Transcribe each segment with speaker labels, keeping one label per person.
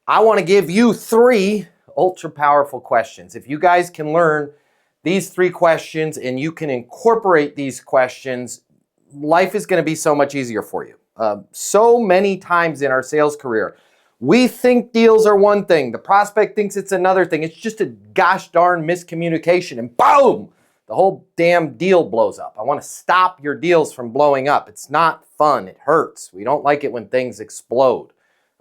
Speaker 1: I want to give you 3 ultra powerful questions. If you guys can learn these 3 questions and you can incorporate these questions, life is going to be so much easier for you. So many times in our sales career, we think deals are one thing. The prospect thinks it's another thing. It's just a gosh darn miscommunication, and boom, the whole damn deal blows up. I want to stop your deals from blowing up. It's not fun. It hurts. We don't like it when things explode.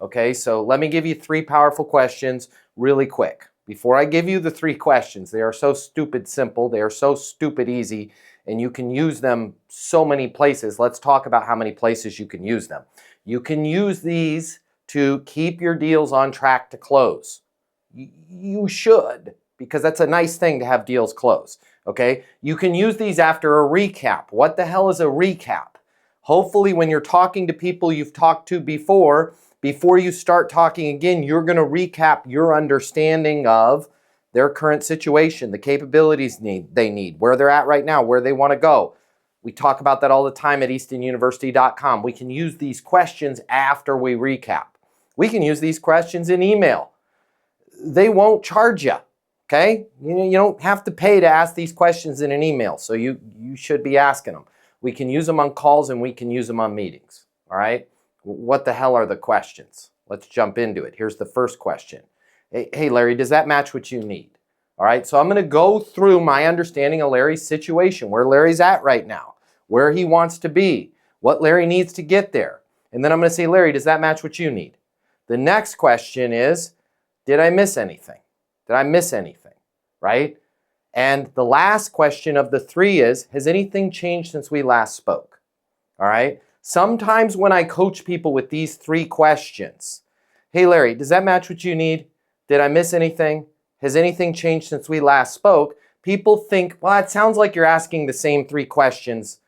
Speaker 1: Okay, so let me give you 3 powerful questions really quick. Before I give you the 3 questions, they are so stupid simple. They are so stupid easy, and you can use them so many places. Let's talk about how many places you can use them. You can use these to keep your deals on track to close. You should, because that's a nice thing to have deals close. Okay, you can use these after a recap. What the hell is a recap? Hopefully when you're talking to people you've talked to before you start talking again, you're going to recap your understanding of their current situation, the capabilities they need, where they're at right now, where they want to go. We talk about that all the time at eastonuniversity.com. We can use these questions after we recap. We can use these questions in email. They won't charge you, okay? You don't have to pay to ask these questions in an email, so you should be asking them. We can use them on calls and we can use them on meetings, all right? What the hell are the questions? Let's jump into it. Here's the first question. Hey, Larry, does that match what you need? All right, so I'm going to go through my understanding of Larry's situation, where Larry's at right now, where he wants to be, what Larry needs to get there. And then I'm going to say, Larry, does that match what you need? The next question is, did I miss anything? Did I miss anything, right? And the last question of the 3 is, has anything changed since we last spoke? All right? Sometimes when I coach people with these 3 questions, hey, Larry, does that match what you need? Did I miss anything? Has anything changed since we last spoke? People think, well, it sounds like you're asking the same 3 questions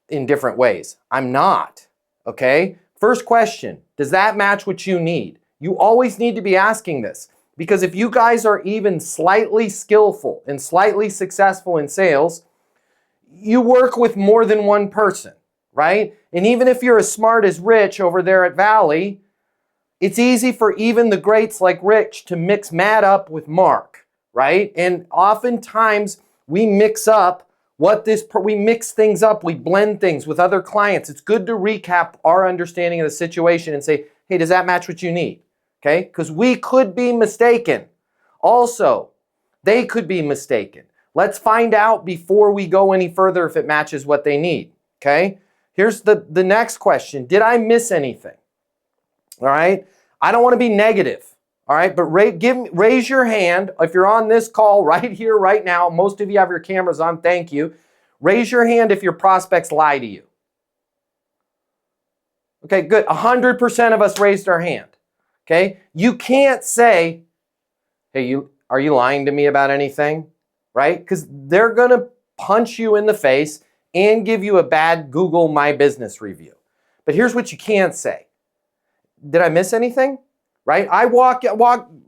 Speaker 1: in different ways. I'm not, okay? First question, does that match what you need? You always need to be asking this, because if you guys are even slightly skillful and slightly successful in sales, you work with more than one person, right? And even if you're as smart as Rich over there at Valley, it's easy for even the greats like Rich to mix Matt up with Mark, right? And oftentimes we mix things up, we blend things with other clients. It's good to recap our understanding of the situation and say, hey, does that match what you need? Okay? Because we could be mistaken. Also, they could be mistaken. Let's find out before we go any further if it matches what they need. Okay? Here's the next question. Did I miss anything? All right? I don't want to be negative. All right? But raise your hand if you're on this call right here, right now. Most of you have your cameras on. Thank you. Raise your hand if your prospects lie to you. Okay, good. 100% of us raised our hand. Okay? You can't say, hey, are you lying to me about anything? Right? Because they're going to punch you in the face and give you a bad Google My Business review. But here's what you can't say. Did I miss anything? Right? I walk,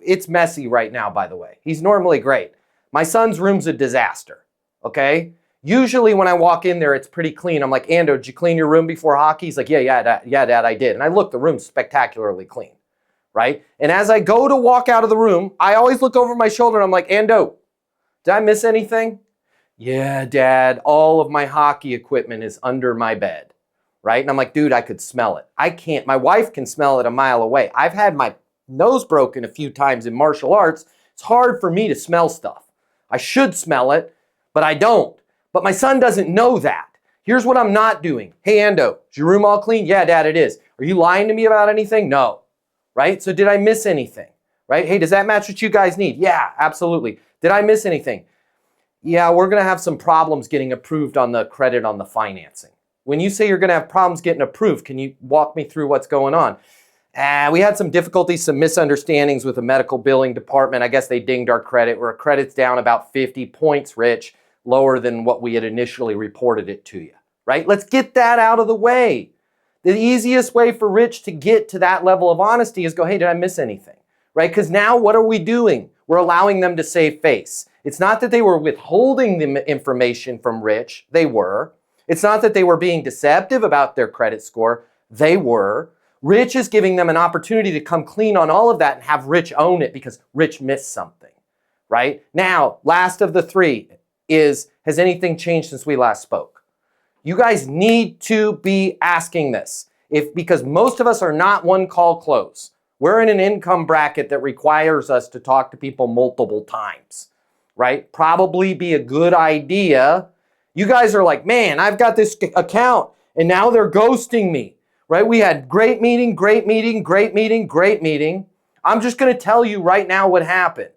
Speaker 1: it's messy right now, by the way. He's normally great. My son's room's a disaster, okay? Usually when I walk in there, it's pretty clean. I'm like, Ando, did you clean your room before hockey? He's like, yeah, Dad, I did. And I look, the room's spectacularly clean, right? And as I go to walk out of the room, I always look over my shoulder and I'm like, Ando, did I miss anything? Yeah, Dad, all of my hockey equipment is under my bed, right? And I'm like, dude, I could smell it. I can't. My wife can smell it a mile away. I've had my nose broken a few times in martial arts. It's hard for me to smell stuff. I should smell it, but I don't. But my son doesn't know that. Here's what I'm not doing. Hey, Ando, is your room all clean? Yeah, Dad, it is. Are you lying to me about anything? No. Right? So did I miss anything? Right? Hey, does that match what you guys need? Yeah, absolutely. Did I miss anything? Yeah, we're going to have some problems getting approved on the credit on the financing. When you say you're going to have problems getting approved, can you walk me through what's going on? We had some difficulties, some misunderstandings with the medical billing department. I guess they dinged our credit. Our credit's down about 50 points, Rich, lower than what we had initially reported it to you, right? Let's get that out of the way. The easiest way for Rich to get to that level of honesty is go, hey, did I miss anything, right? Because now what are we doing? We're allowing them to save face. It's not that they were withholding the information from Rich. They were. It's not that they were being deceptive about their credit score. They were. Rich is giving them an opportunity to come clean on all of that and have Rich own it because Rich missed something, right? Now, last of the three is, has anything changed since we last spoke? You guys need to be asking this because most of us are not one call close. We're in an income bracket that requires us to talk to people multiple times, right? Probably be a good idea. You guys are like, man, I've got this account and now they're ghosting me, right? We had great meeting, great meeting, great meeting, great meeting. I'm just going to tell you right now what happened.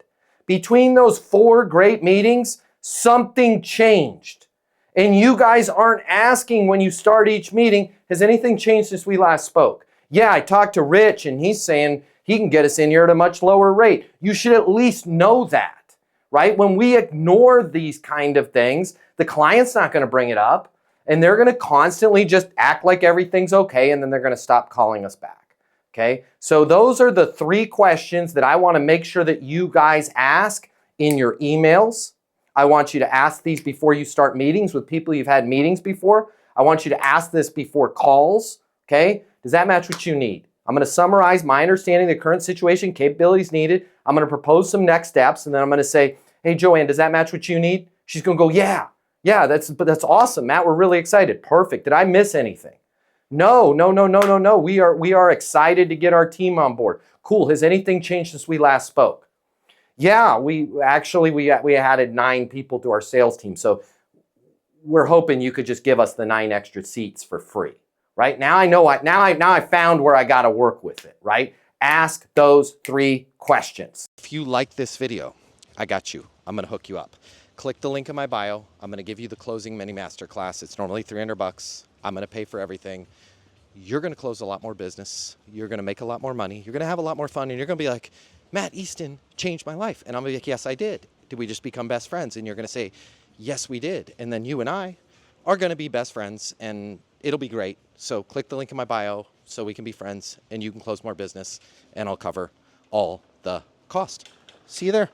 Speaker 1: Between those 4 great meetings, something changed. And you guys aren't asking when you start each meeting, has anything changed since we last spoke? Yeah, I talked to Rich and he's saying he can get us in here at a much lower rate. You should at least know that, right? When we ignore these kind of things, the client's not going to bring it up and they're going to constantly just act like everything's okay and then they're going to stop calling us back, okay? So those are the 3 questions that I want to make sure that you guys ask in your emails. I want you to ask these before you start meetings with people you've had meetings before. I want you to ask this before calls, okay? Does that match what you need? I'm going to summarize my understanding of the current situation, capabilities needed. I'm going to propose some next steps, and then I'm going to say, hey, Joanne, does that match what you need? She's going to go, yeah, that's awesome, Matt. We're really excited. Perfect. Did I miss anything? No. We are excited to get our team on board. Cool. Has anything changed since we last spoke? Yeah, we added 9 people to our sales team. So we're hoping you could just give us the 9 extra seats for free, right? Now I know now I found where I got to work with it, right? Ask those 3 questions. If you like this video, I got you. I'm going to hook you up. Click the link in my bio. I'm going to give you the closing mini masterclass. It's normally $300. I'm going to pay for everything. You're going to close a lot more business. You're going to make a lot more money. You're going to have a lot more fun, and you're going to be like, Matt Easton changed my life. And I'm going to be like, yes, I did. Did we just become best friends? And you're going to say, yes, we did. And then you and I are going to be best friends, and it'll be great. So click the link in my bio so we can be friends, and you can close more business, and I'll cover all the cost. See you there.